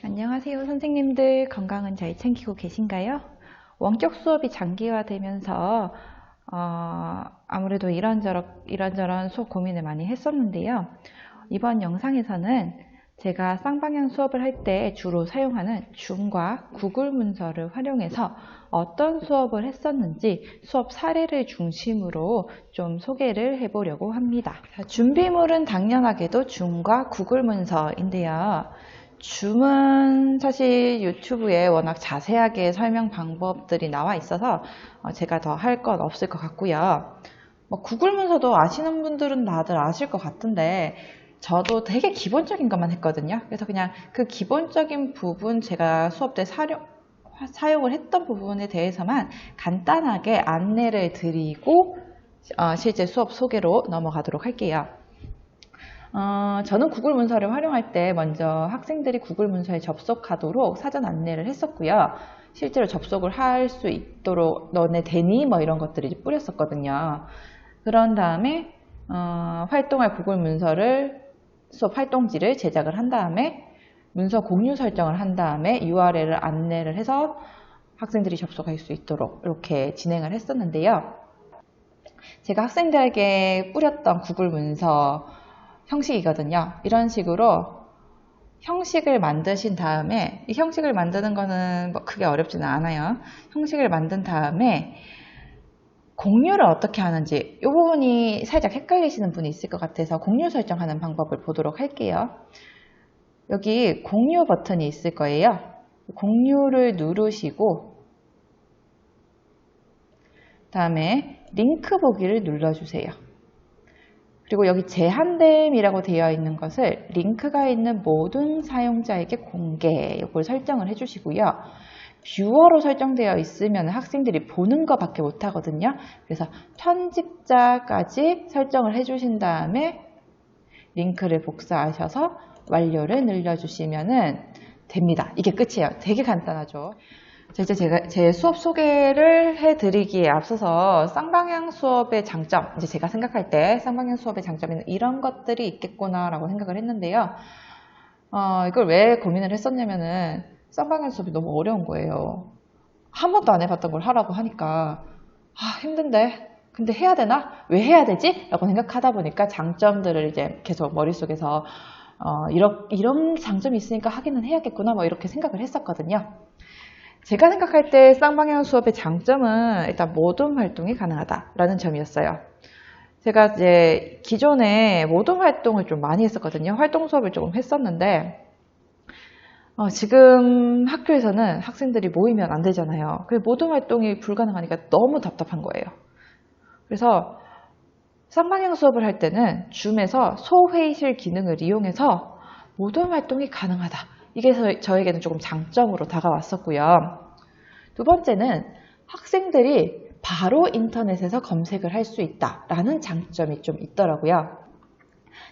안녕하세요, 선생님들. 건강은 잘 챙기고 계신가요? 원격 수업이 장기화되면서 아무래도 이런저런 수업 고민을 많이 했었는데요. 이번 영상에서는 제가 쌍방향 수업을 할 때 주로 사용하는 줌과 구글 문서를 활용해서 어떤 수업을 했었는지 수업 사례를 중심으로 좀 소개를 해보려고 합니다. 준비물은 당연하게도 줌과 구글 문서인데요. 줌은 사실 유튜브에 워낙 자세하게 설명 방법들이 나와 있어서 제가 더 할 건 없을 것 같고요. 구글 문서도 아시는 분들은 다들 아실 것 같은데 저도 되게 기본적인 것만 했거든요. 그래서 그냥 그 기본적인 부분 제가 수업 때 사용을 했던 부분에 대해서만 간단하게 안내를 드리고 실제 수업 소개로 넘어가도록 할게요. 저는 구글 문서를 활용할 때 먼저 학생들이 구글 문서에 접속하도록 사전 안내를 했었고요. 실제로 접속을 할 수 있도록 너네 되니? 이런 것들을 이제 뿌렸었거든요. 그런 다음에 활동할 구글 문서를 수업 활동지를 제작을 한 다음에 문서 공유 설정을 한 다음에 URL을 안내를 해서 학생들이 접속할 수 있도록 이렇게 진행을 했었는데요. 제가 학생들에게 뿌렸던 구글 문서 형식이거든요. 이런 식으로 형식을 만드신 다음에, 이 형식을 만드는 거는 크게 어렵지는 않아요. 형식을 만든 다음에 공유를 어떻게 하는지, 이 부분이 살짝 헷갈리시는 분이 있을 것 같아서 공유 설정하는 방법을 보도록 할게요. 여기 공유 버튼이 있을 거예요. 공유를 누르시고 다음에 링크 보기를 눌러주세요. 그리고 여기 제한됨이라고 되어 있는 것을 링크가 있는 모든 사용자에게 공개, 이걸 설정을 해주시고요. 뷰어로 설정되어 있으면 학생들이 보는 것밖에 못하거든요. 그래서 편집자까지 설정을 해주신 다음에 링크를 복사하셔서 완료를 눌러주시면 됩니다. 이게 끝이에요. 되게 간단하죠. 이제 제 수업 소개를 해드리기에 앞서서 쌍방향 수업의 장점, 이제 제가 생각할 때 쌍방향 수업의 장점에는 이런 것들이 있겠구나라고 생각을 했는데요. 이걸 왜 고민을 했었냐면은 쌍방향 수업이 너무 어려운 거예요. 한 번도 안 해봤던 걸 하라고 하니까 힘든데 근데 해야 되나? 왜 해야 되지? 라고 생각하다 보니까 장점들을 이제 계속 머릿속에서 이런 장점이 있으니까 하기는 해야겠구나 이렇게 생각을 했었거든요. 제가 생각할 때 쌍방향 수업의 장점은 일단 모둠 활동이 가능하다라는 점이었어요. 제가 이제 기존에 모둠 활동을 좀 많이 했었거든요. 활동 수업을 조금 했었는데 지금 학교에서는 학생들이 모이면 안 되잖아요. 그 모둠 활동이 불가능하니까 너무 답답한 거예요. 그래서 쌍방향 수업을 할 때는 줌에서 소회의실 기능을 이용해서 모둠 활동이 가능하다. 이게 저에게는 조금 장점으로 다가왔었고요. 두 번째는 학생들이 바로 인터넷에서 검색을 할 수 있다라는 장점이 좀 있더라고요.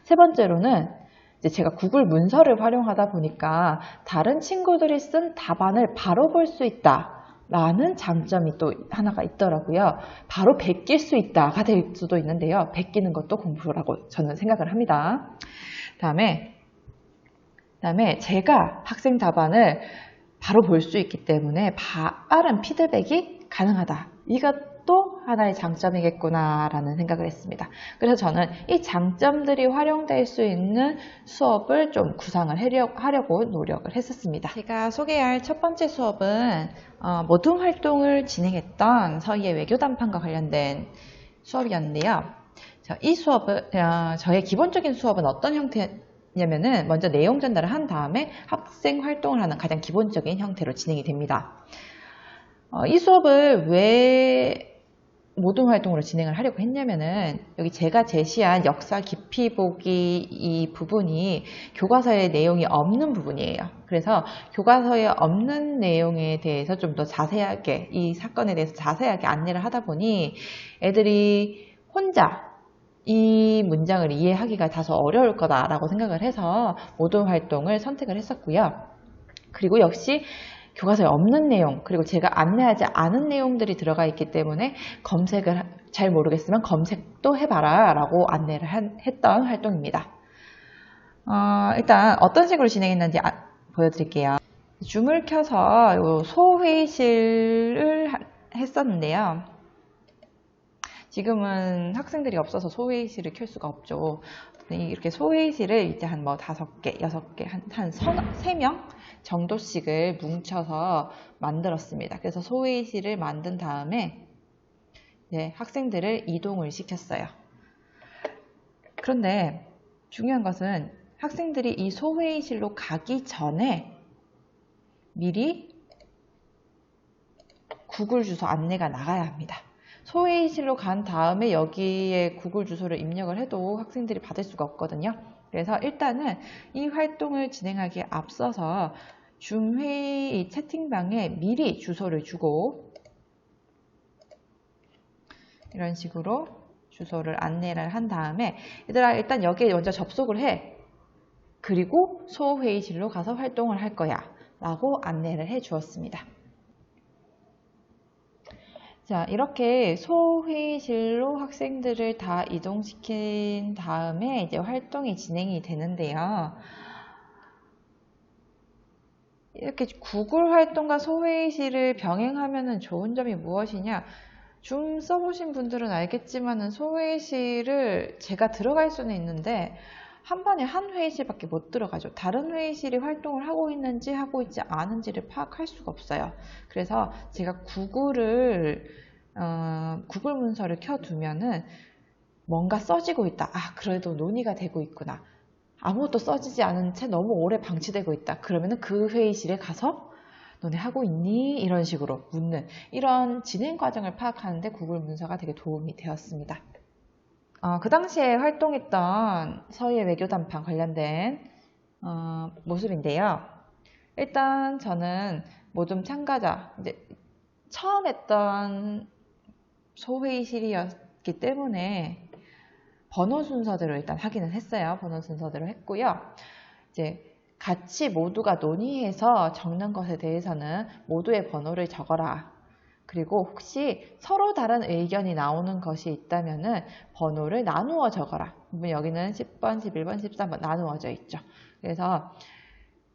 세 번째로는 이제 제가 구글 문서를 활용하다 보니까 다른 친구들이 쓴 답안을 바로 볼 수 있다라는 장점이 또 하나가 있더라고요. 바로 베낄 수 있다가 될 수도 있는데요. 베끼는 것도 공부라고 저는 생각을 합니다. 다음에 제가 학생 답안을 바로 볼 수 있기 때문에 빠른 피드백이 가능하다. 이것도 하나의 장점이겠구나라는 생각을 했습니다. 그래서 저는 이 장점들이 활용될 수 있는 수업을 좀 구상을 하려고 노력을 했었습니다. 제가 소개할 첫 번째 수업은 모둠 활동을 진행했던 서희의 외교단판과 관련된 수업이었는데요. 이 수업은 저의 기본적인 수업은 어떤 형태냐면은 먼저 내용 전달을 한 다음에 학생 활동을 하는 가장 기본적인 형태로 진행이 됩니다. 이 수업을 왜 모둠 활동으로 진행을 하려고 했냐면은 여기 제가 제시한 역사 깊이 보기 이 부분이 교과서에 내용이 없는 부분이에요. 그래서 교과서에 없는 내용에 대해서 좀 더 자세하게 이 사건에 대해서 자세하게 안내를 하다 보니 애들이 혼자 이 문장을 이해하기가 다소 어려울 거다라고 생각을 해서 모둠 활동을 선택을 했었고요. 그리고 역시 교과서에 없는 내용, 그리고 제가 안내하지 않은 내용들이 들어가 있기 때문에 검색을 잘 모르겠으면 검색도 해봐라 라고 안내를 했던 활동입니다. 일단 어떤 식으로 진행했는지 보여드릴게요. 줌을 켜서 요 소회의실을 했었는데요. 지금은 학생들이 없어서 소회의실을 켤 수가 없죠. 이렇게 소회의실을 이제 한 뭐 5개, 6개, 한 3명 정도씩을 뭉쳐서 만들었습니다. 그래서 소회의실을 만든 다음에 이제 학생들을 이동을 시켰어요. 그런데 중요한 것은 학생들이 이 소회의실로 가기 전에 미리 구글 주소 안내가 나가야 합니다. 소회의실로 간 다음에 여기에 구글 주소를 입력을 해도 학생들이 받을 수가 없거든요. 그래서 일단은 이 활동을 진행하기에 앞서서 줌 회의 채팅방에 미리 주소를 주고 이런 식으로 주소를 안내를 한 다음에 얘들아 일단 여기에 먼저 접속을 해. 그리고 소회의실로 가서 활동을 할 거야 라고 안내를 해 주었습니다. 자, 이렇게 소회의실로 학생들을 다 이동시킨 다음에 이제 활동이 진행이 되는데요. 이렇게 구글 활동과 소회의실을 병행하면 좋은 점이 무엇이냐? 줌 써보신 분들은 알겠지만은 소회의실을 제가 들어갈 수는 있는데 한 번에 한 회의실밖에 못 들어가죠. 다른 회의실이 활동을 하고 있는지 하고 있지 않은지를 파악할 수가 없어요. 그래서 제가 구글 문서를 켜두면은 뭔가 써지고 있다. 아, 그래도 논의가 되고 있구나. 아무것도 써지지 않은 채 너무 오래 방치되고 있다. 그러면은 그 회의실에 가서 너네 하고 있니? 이런 식으로 묻는 이런 진행 과정을 파악하는데 구글 문서가 되게 도움이 되었습니다. 그 당시에 활동했던 서희의 외교단판 관련된 모습인데요. 일단 저는 모둠 참가자, 이제 처음 했던 소회의실이었기 때문에 번호 순서대로 일단 확인을 했어요. 번호 순서대로 했고요. 이제 같이 모두가 논의해서 적는 것에 대해서는 모두의 번호를 적어라. 그리고 혹시 서로 다른 의견이 나오는 것이 있다면은 번호를 나누어 적어라. 여기는 10번, 11번, 13번 나누어져 있죠. 그래서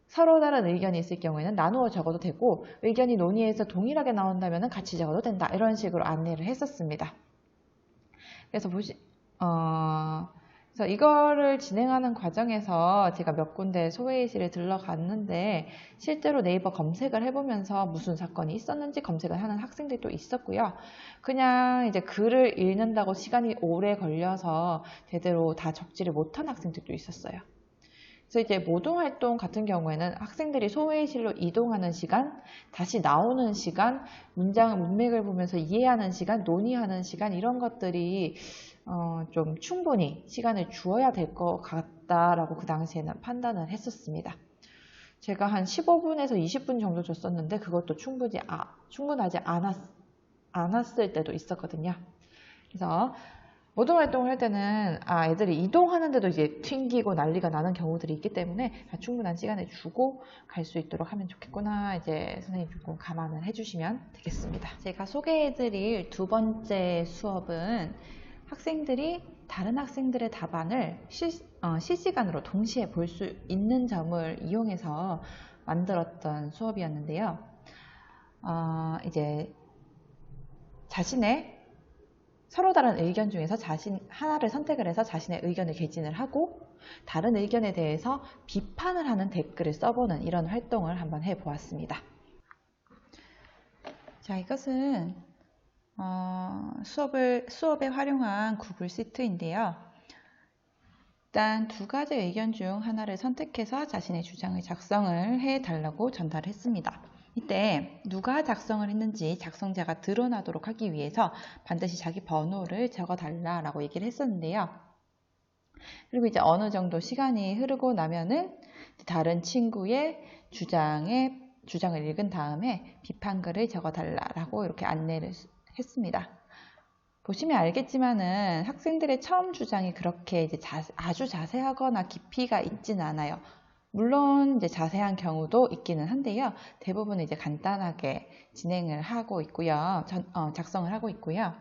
서로 다른 의견이 있을 경우에는 나누어 적어도 되고 의견이 논의해서 동일하게 나온다면 같이 적어도 된다. 이런 식으로 안내를 했었습니다. 그래서 그래서 이거를 진행하는 과정에서 제가 몇 군데 소회의실에 들러갔는데 실제로 네이버 검색을 해보면서 무슨 사건이 있었는지 검색을 하는 학생들도 있었고요. 그냥 이제 글을 읽는다고 시간이 오래 걸려서 제대로 다 적지를 못한 학생들도 있었어요. 그래서 이제 모동활동 같은 경우에는 학생들이 소회의실로 이동하는 시간, 다시 나오는 시간, 문맥을 보면서 이해하는 시간, 논의하는 시간 이런 것들이 좀 충분히 시간을 주어야 될 것 같다라고 그 당시에는 판단을 했었습니다. 제가 한 15분에서 20분 정도 줬었는데 그것도 충분하지 않았을 때도 있었거든요. 그래서 모든 활동을 할 때는 애들이 이동하는데도 이제 튕기고 난리가 나는 경우들이 있기 때문에 충분한 시간을 주고 갈 수 있도록 하면 좋겠구나 이제 선생님 조금 감안을 해주시면 되겠습니다. 제가 소개해드릴 두 번째 수업은 학생들이 다른 학생들의 답안을 실시간으로 동시에 볼 수 있는 점을 이용해서 만들었던 수업이었는데요. 이제 서로 다른 의견 중에서 하나를 선택을 해서 자신의 의견을 개진을 하고 다른 의견에 대해서 비판을 하는 댓글을 써보는 이런 활동을 한번 해보았습니다. 자, 이것은 수업에 활용한 구글 시트인데요. 일단 두 가지 의견 중 하나를 선택해서 자신의 주장을 작성을 해달라고 전달했습니다. 이때 누가 작성을 했는지 작성자가 드러나도록 하기 위해서 반드시 자기 번호를 적어달라고 얘기를 했었는데요. 그리고 이제 어느 정도 시간이 흐르고 나면은 다른 친구의 주장을 읽은 다음에 비판글을 적어달라고 이렇게 안내를 했습니다. 보시면 알겠지만은 학생들의 처음 주장이 그렇게 이제 아주 자세하거나 깊이가 있지는 않아요. 물론 이제 자세한 경우도 있기는 한데요. 대부분 이제 간단하게 진행을 하고 있고요. 작성을 하고 있고요.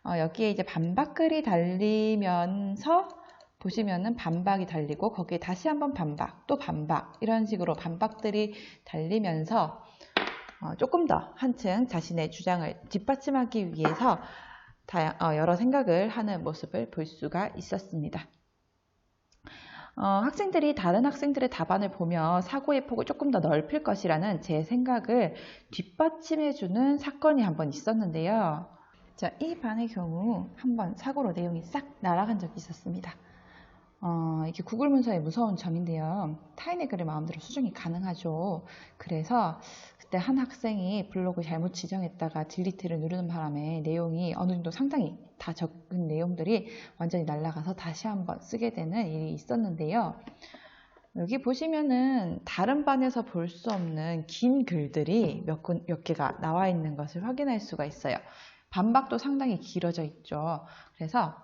여기에 이제 반박글이 달리면서 보시면은 반박이 달리고 거기에 다시 한번 반박, 또 반박 이런 식으로 반박들이 달리면서 조금 더 한층 자신의 주장을 뒷받침하기 위해서 여러 생각을 하는 모습을 볼 수가 있었습니다. 학생들이 다른 학생들의 답안을 보며 사고의 폭을 조금 더 넓힐 것이라는 제 생각을 뒷받침해주는 사건이 한번 있었는데요. 자, 이 반의 경우 한번 사고로 내용이 싹 날아간 적이 있었습니다. 이게 구글 문서의 무서운 점인데요. 타인의 글을 마음대로 수정이 가능하죠. 그래서 그때 한 학생이 블로그 잘못 지정했다가 딜리트를 누르는 바람에 내용이 어느 정도 상당히 다 적은 내용들이 완전히 날아가서 다시 한번 쓰게 되는 일이 있었는데요. 여기 보시면은 다른 반에서 볼 수 없는 긴 글들이 몇 개가 나와 있는 것을 확인할 수가 있어요. 반박도 상당히 길어져 있죠. 그래서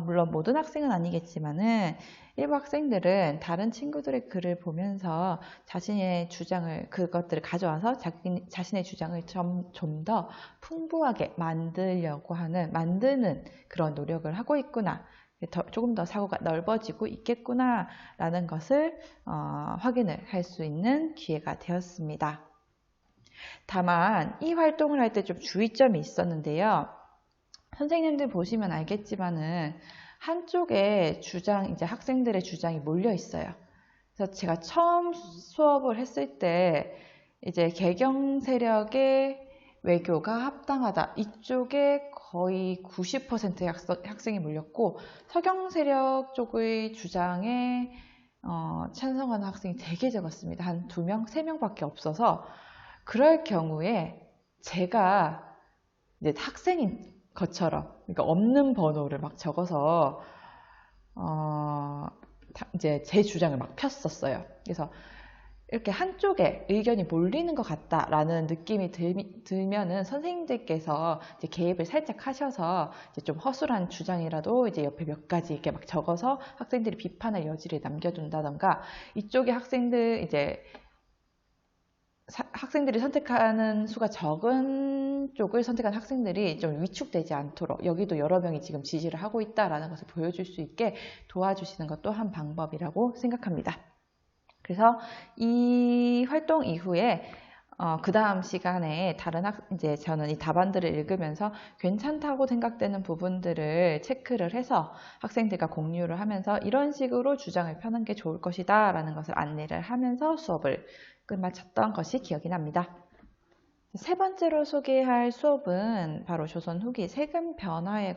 물론 모든 학생은 아니겠지만은 일부 학생들은 다른 친구들의 글을 보면서 자신의 주장을 그것들을 가져와서 자신의 주장을 좀 더 풍부하게 만드는 그런 노력을 하고 있구나. 조금 더 사고가 넓어지고 있겠구나 라는 것을 확인을 할 수 있는 기회가 되었습니다. 다만 이 활동을 할 때 좀 주의점이 있었는데요. 선생님들 보시면 알겠지만은 한쪽에 이제 학생들의 주장이 몰려 있어요. 그래서 제가 처음 수업을 했을 때 이제 개경 세력의 외교가 합당하다. 이쪽에 거의 90%의 학생이 몰렸고 서경 세력 쪽의 주장에 찬성하는 학생이 되게 적었습니다. 한 2명, 3명밖에 없어서 그럴 경우에 제가 이제 학생인 것처럼 그러니까 없는 번호를 막 적어서 이제 제 주장을 막 폈었어요. 그래서 이렇게 한쪽에 의견이 몰리는 것 같다라는 느낌이 들면은 선생님들께서 이제 개입을 살짝 하셔서 이제 좀 허술한 주장이라도 이제 옆에 몇 가지 이렇게 막 적어서 학생들이 비판할 여지를 남겨둔다던가 이쪽에 학생들이 선택하는 수가 적은 쪽을 선택한 학생들이 좀 위축되지 않도록 여기도 여러 명이 지금 지지를 하고 있다라는 것을 보여줄 수 있게 도와주시는 것도 한 방법이라고 생각합니다. 그래서 이 활동 이후에 그 다음 시간에 이제 저는 이 답안들을 읽으면서 괜찮다고 생각되는 부분들을 체크를 해서 학생들과 공유를 하면서 이런 식으로 주장을 펴는 게 좋을 것이다 라는 것을 안내를 하면서 수업을 끝마쳤던 것이 기억이 납니다. 세 번째로 소개할 수업은 바로 조선 후기 세금 변화에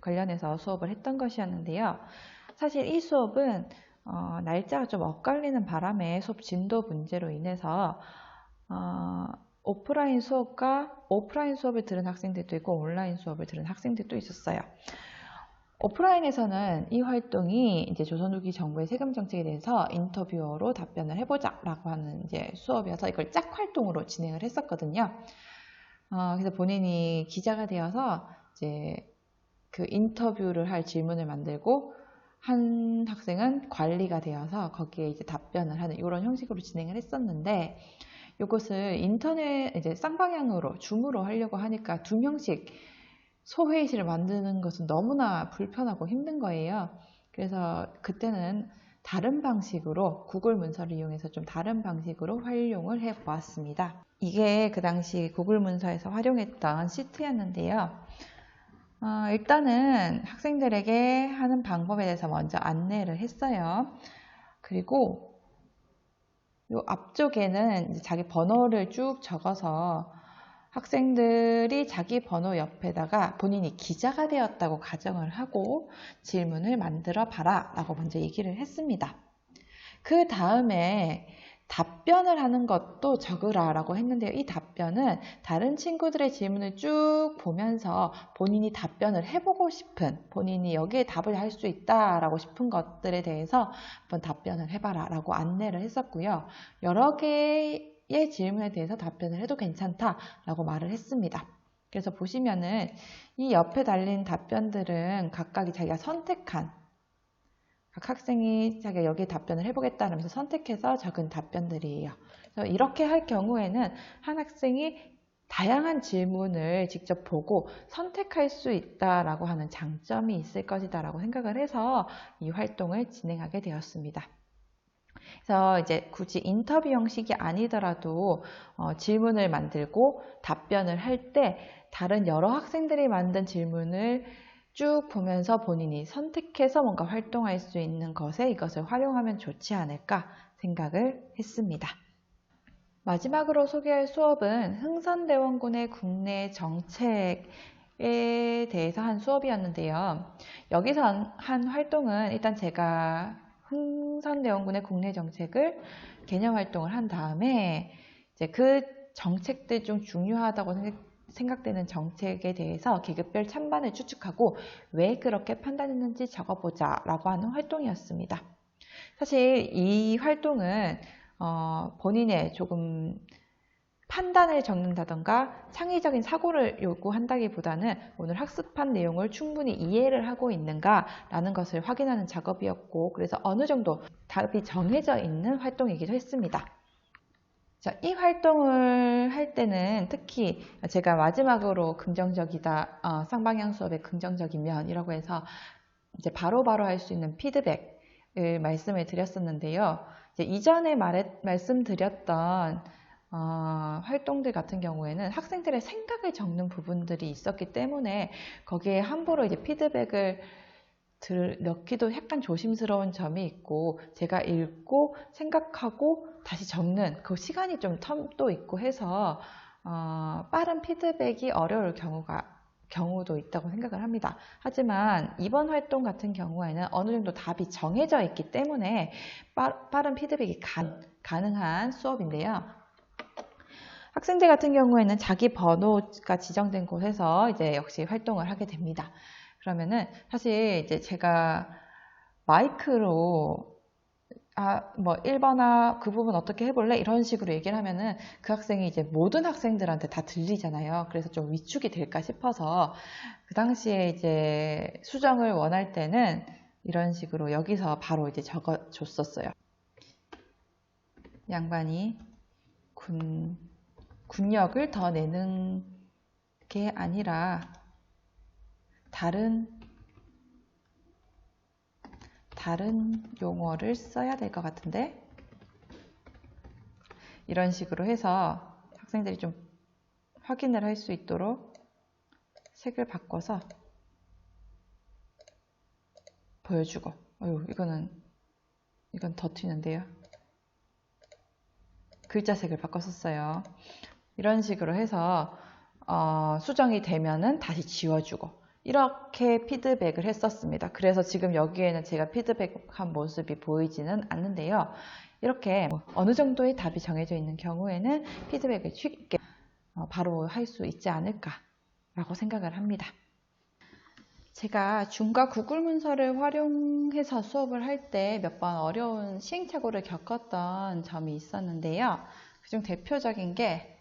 관련해서 수업을 했던 것이었는데요. 사실 이 수업은 날짜가 좀 엇갈리는 바람에 수업 진도 문제로 인해서 오프라인 수업을 들은 학생들도 있고 온라인 수업을 들은 학생들도 있었어요. 오프라인에서는 이 활동이 이제 조선 후기 정부의 세금 정책에 대해서 인터뷰어로 답변을 해보자라고 하는 이제 수업이어서 이걸 짝 활동으로 진행을 했었거든요. 그래서 본인이 기자가 되어서 이제 그 인터뷰를 할 질문을 만들고 한 학생은 관리가 되어서 거기에 이제 답변을 하는 이런 형식으로 진행을 했었는데 이것을 인터넷 이제 쌍방향으로 줌으로 하려고 하니까 2명씩 소회의실을 만드는 것은 너무나 불편하고 힘든 거예요. 그래서 그때는 다른 방식으로 구글 문서를 이용해서 좀 다른 방식으로 활용을 해 보았습니다. 이게 그 당시 구글 문서에서 활용했던 시트였는데요. 일단은 학생들에게 하는 방법에 대해서 먼저 안내를 했어요. 그리고 요 앞쪽에는 이제 자기 번호를 쭉 적어서 학생들이 자기 번호 옆에다가 본인이 기자가 되었다고 가정을 하고 질문을 만들어 봐라 라고 먼저 얘기를 했습니다. 그 다음에 답변을 하는 것도 적으라 라고 했는데요. 이 답변은 다른 친구들의 질문을 쭉 보면서 본인이 답변을 해보고 싶은, 본인이 여기에 답을 할 수 있다라고 싶은 것들에 대해서 한번 답변을 해봐라 라고 안내를 했었고요. 여러 개의 질문에 대해서 답변을 해도 괜찮다라고 말을 했습니다. 그래서 보시면은 이 옆에 달린 답변들은 각각이 자기가 선택한 각 학생이 자기가 여기에 답변을 해보겠다면서 선택해서 적은 답변들이에요. 그래서 이렇게 할 경우에는 한 학생이 다양한 질문을 직접 보고 선택할 수 있다라고 하는 장점이 있을 것이다 라고 생각을 해서 이 활동을 진행하게 되었습니다. 그래서 이제 굳이 인터뷰 형식이 아니더라도 질문을 만들고 답변을 할 때 다른 여러 학생들이 만든 질문을 쭉 보면서 본인이 선택해서 뭔가 활동할 수 있는 것에 이것을 활용하면 좋지 않을까 생각을 했습니다. 마지막으로 소개할 수업은 흥선대원군의 국내 정책에 대해서 한 수업이었는데요. 여기서 한 활동은 일단 제가 흥선대원군의 국내 정책을 개념 활동을 한 다음에 이제 그 정책들 중 중요하다고 생각되는 정책에 대해서 계급별 찬반을 추측하고 왜 그렇게 판단했는지 적어보자 라고 하는 활동이었습니다. 사실 이 활동은 본인의 조금 판단을 적는다던가 창의적인 사고를 요구한다기보다는 오늘 학습한 내용을 충분히 이해를 하고 있는가 라는 것을 확인하는 작업이었고, 그래서 어느 정도 답이 정해져 있는 활동이기도 했습니다. 자, 이 활동을 할 때는 특히 제가 마지막으로 긍정적이다, 쌍방향 수업의 긍정적인 면이라고 해서 이제 바로바로 할 수 있는 피드백을 말씀을 드렸었는데요. 이제 이전에 말씀드렸던 활동들 같은 경우에는 학생들의 생각을 적는 부분들이 있었기 때문에 거기에 함부로 이제 피드백을 넣기도 약간 조심스러운 점이 있고, 제가 읽고 생각하고 다시 적는 그 시간이 좀 텀도 있고 해서 빠른 피드백이 어려울 경우도 있다고 생각을 합니다. 하지만 이번 활동 같은 경우에는 어느 정도 답이 정해져 있기 때문에 빠른 피드백이 가능한 수업인데요. 학생들 같은 경우에는 자기 번호가 지정된 곳에서 이제 역시 활동을 하게 됩니다. 그러면은 사실 이제 제가 마이크로 뭐 1번아 그 부분 어떻게 해볼래? 이런 식으로 얘기를 하면은 그 학생이 이제 모든 학생들한테 다 들리잖아요. 그래서 좀 위축이 될까 싶어서 그 당시에 이제 수정을 원할 때는 이런 식으로 여기서 바로 이제 적어줬었어요. 양반이 군력을 더 내는 게 아니라 다른 용어를 써야 될 것 같은데, 이런 식으로 해서 학생들이 좀 확인을 할 수 있도록 색을 바꿔서 보여주고, 이건 더 튀는데요. 글자색을 바꿨었어요. 이런 식으로 해서 수정이 되면은 다시 지워주고, 이렇게 피드백을 했었습니다. 그래서 지금 여기에는 제가 피드백한 모습이 보이지는 않는데요. 이렇게 어느 정도의 답이 정해져 있는 경우에는 피드백을 쉽게 바로 할 수 있지 않을까라고 생각을 합니다. 제가 줌과 구글 문서를 활용해서 수업을 할 때 몇 번 어려운 시행착오를 겪었던 점이 있었는데요. 그중 대표적인 게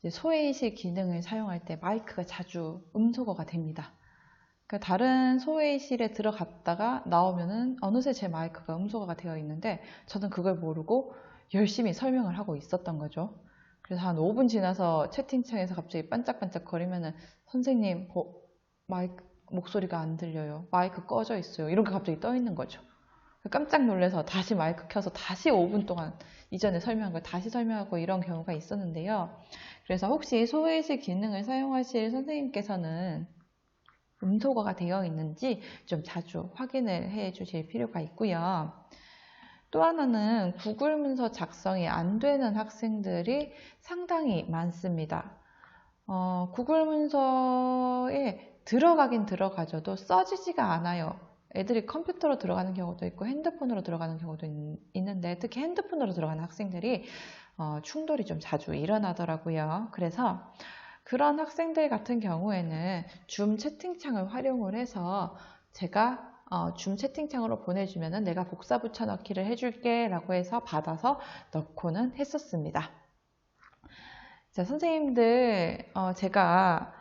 소외의식 기능을 사용할 때 마이크가 자주 음소거가 됩니다. 그러니까 다른 소외실에 들어갔다가 나오면은 어느새 제 마이크가 음소거가 되어 있는데 저는 그걸 모르고 열심히 설명을 하고 있었던 거죠. 그래서 한 5분 지나서 채팅창에서 갑자기 반짝반짝 거리면은 선생님 마이크 목소리가 안 들려요. 마이크 꺼져 있어요. 이런 게 갑자기 떠 있는 거죠. 깜짝 놀라서 다시 마이크 켜서 다시 5분 동안 이전에 설명한 걸 다시 설명하고 이런 경우가 있었는데요. 그래서 혹시 소외식 기능을 사용하실 선생님께서는 음소거가 되어 있는지 좀 자주 확인을 해 주실 필요가 있고요. 또 하나는 구글 문서 작성이 안 되는 학생들이 상당히 많습니다. 구글 문서에 들어가긴 들어가져도 써지지가 않아요. 애들이 컴퓨터로 들어가는 경우도 있고 핸드폰으로 들어가는 경우도 있는데, 특히 핸드폰으로 들어가는 학생들이 충돌이 좀 자주 일어나더라고요. 그래서 그런 학생들 같은 경우에는 줌 채팅창을 활용을 해서 제가 줌 채팅창으로 보내주면은 내가 복사 붙여넣기를 해줄게 라고 해서 받아서 넣고는 했었습니다. 자, 선생님들, 제가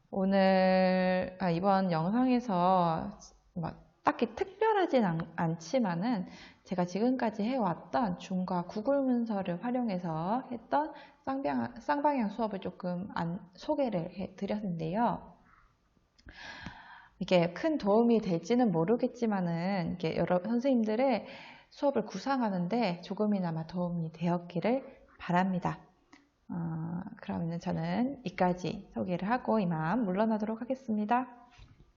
오늘 이번 영상에서 딱히 특별한 특별하진 않지만은 제가 지금까지 해왔던 줌과 구글 문서를 활용해서 했던 쌍방향 수업을 조금 소개를 해드렸는데요. 이게 큰 도움이 될지는 모르겠지만은 이게 여러 선생님들의 수업을 구상하는데 조금이나마 도움이 되었기를 바랍니다. 그러면 저는 이까지 소개를 하고 이만 물러나도록 하겠습니다.